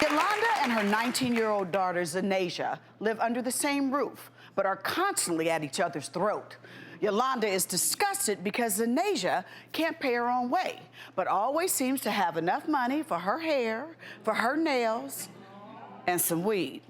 Yolanda and her 19-year-old daughter, Zanasia, live under the same roof, but are constantly at each other's throat. Yolanda is disgusted because Zanasia can't pay her own way, but always seems to have enough money for her hair, for her nails, and some weed.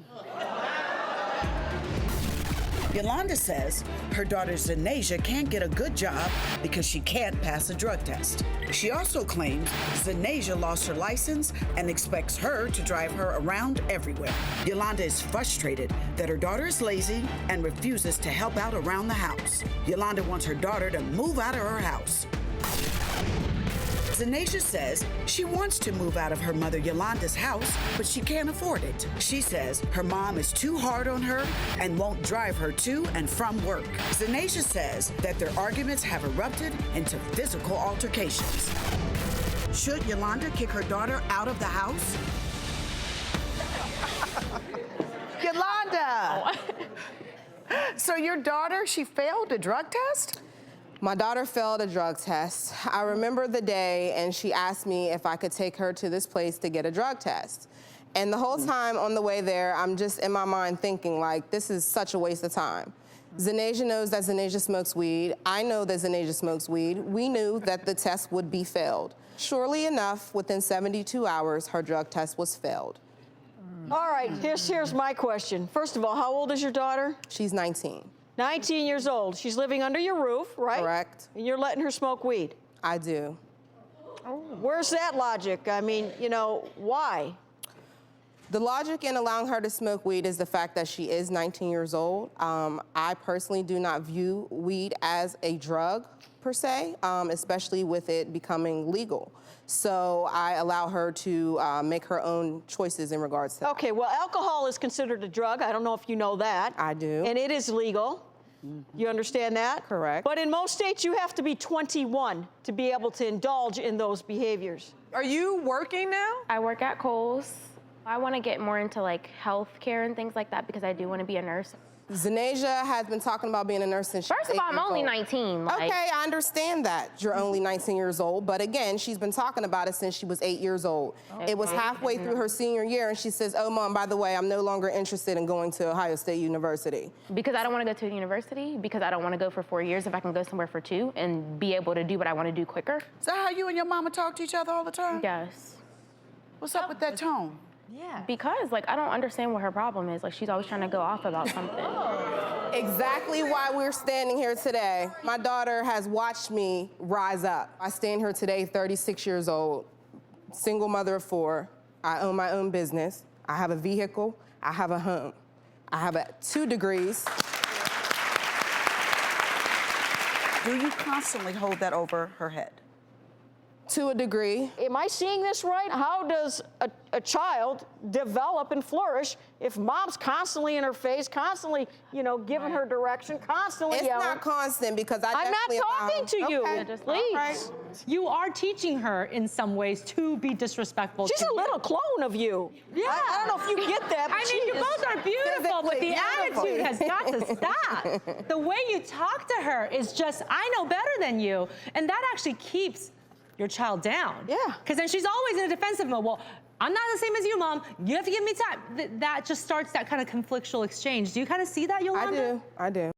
Yolanda says her daughter Zanasia can't get a good job because she can't pass a drug test. She also claims Zanasia lost her license and expects her to drive her around everywhere. Yolanda is frustrated that her daughter is lazy and refuses to help out around the house. Yolanda wants her daughter to move out of her house. Zanasia says she wants to move out of her mother Yolanda's house, but she can't afford it. She says her mom is too hard on her and won't drive her to and from work. Zanasia says that their arguments have erupted into physical altercations. Should Yolanda kick her daughter out of the house? Yolanda! So your daughter, she failed a drug test? My daughter failed a drug test. I remember the day, and she asked me if I could take her to this place to get a drug test. And the whole time on the way there, I'm just in my mind thinking, like, this is such a waste of time. Zanasia knows that Zanasia smokes weed. I know that Zanasia smokes weed. We knew that the test would be failed. Surely enough, within 72 hours, her drug test was failed. All right, here's my question. First of all, how old is your daughter? She's 19. 19 years old. She's living under your roof, right? Correct. And you're letting her smoke weed? I do. Where's that logic? I mean, you know, why? The logic in allowing her to smoke weed is the fact that she is 19 years old. I personally do not view weed as a drug, per se, especially with it becoming legal. So I allow her to make her own choices in regards to that. Okay, well, alcohol is considered a drug. I don't know if you know that. I do. And it is legal. You understand that? Correct. But in most states, you have to be 21 to be able to indulge in those behaviors. Are you working now? I work at Kohl's. I want to get more into like healthcare and things like that because I do want to be a nurse. Zanasia has been talking about being a nurse since she was 8 years old. First of all, I'm only 19. Like... Okay, I understand that you're only 19 years old, but again, she's been talking about it since she was 8 years old. Okay. It was halfway through her senior year, and she says, oh, Mom, by the way, I'm no longer interested in going to Ohio State University. Because I don't want to go to a university, because I don't want to go for 4 years if I can go somewhere for 2 and be able to do what I want to do quicker. Is that how you and your mama talk to each other all the time? Yes. What's up with that tone? Yeah. Because, like, I don't understand what her problem is. Like, she's always trying to go off about something. Exactly why we're standing here today. My daughter has watched me rise up. I stand here today, 36 years old, single mother of 4. I own my own business. I have a vehicle. I have a home. I have 2 degrees. Do you constantly hold that over her head? To a degree. Am I seeing this right? How does a child develop and flourish if mom's constantly in her face, constantly, you know, giving her direction, constantly It's yelling? not constant because I I'm not talking to you, Okay. please. Right. You are teaching her in some ways to be disrespectful. She's to a little clone of you. Yeah. I don't know if you get that, but I mean, you both are beautiful, but the physically attitude has got to stop. The way you talk to her is just, I know better than you, and that actually keeps your child down. Yeah. Because then she's always in a defensive mode. Well, I'm not the same as you, Mom. You have to give me time. That just starts that kind of conflictual exchange. Do you kind of see that, Yolanda? I do.